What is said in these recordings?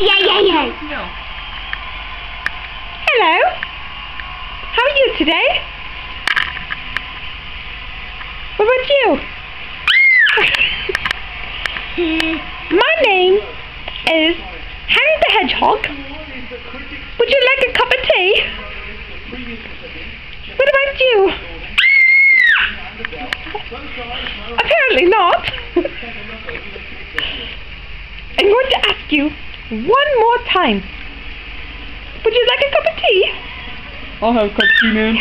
No. Hello. How are you today? What about you? My name is Harry the Hedgehog. Would you like a cup of tea? What about you? Apparently not. I'm going to ask you one more time. Would you like a cup of tea? I'll have a cup of tea, man.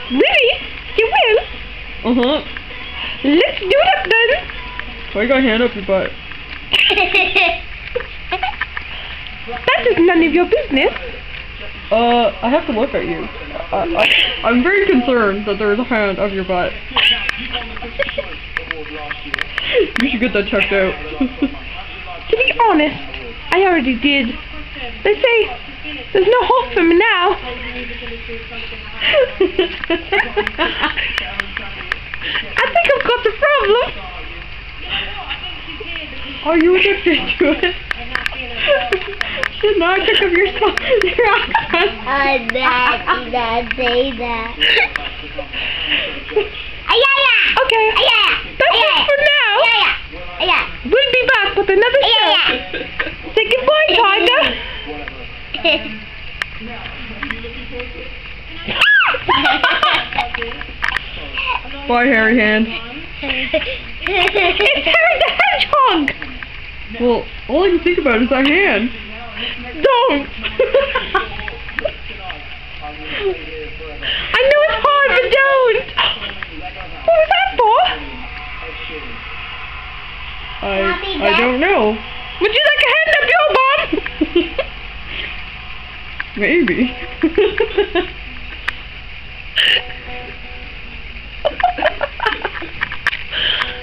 Really? You will? Uh-huh. Let's do that then. Why you got a hand up your butt? That is none of your business. I have to look at you. I'm very concerned that there's a hand up your butt. You should get that checked out. To be honest, I already did. They say there's no hope for me now. I think I've got the problem. Are you addicted to it? Should not pick up your ass. I'm not say that. Okay, that's it for now. We'll be back with another show. Say goodbye, Tiger. Bye, hairy hand. It's Harry the Hedgehog. Well, all I can think about is that hand. Don't. I know it's hard, but don't. What was that for? I don't know. Would you like a hand up your bum? Maybe.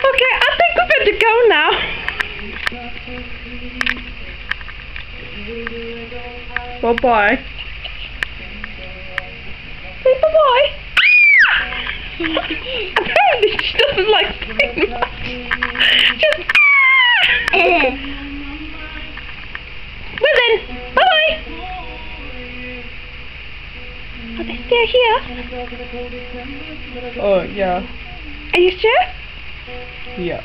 Okay, I think we're good to go now. Bye-bye. Say bye-bye. Apparently she doesn't like saying much. Just well then, bye-bye. Are they still here? Oh, yeah. Are you sure? Yeah.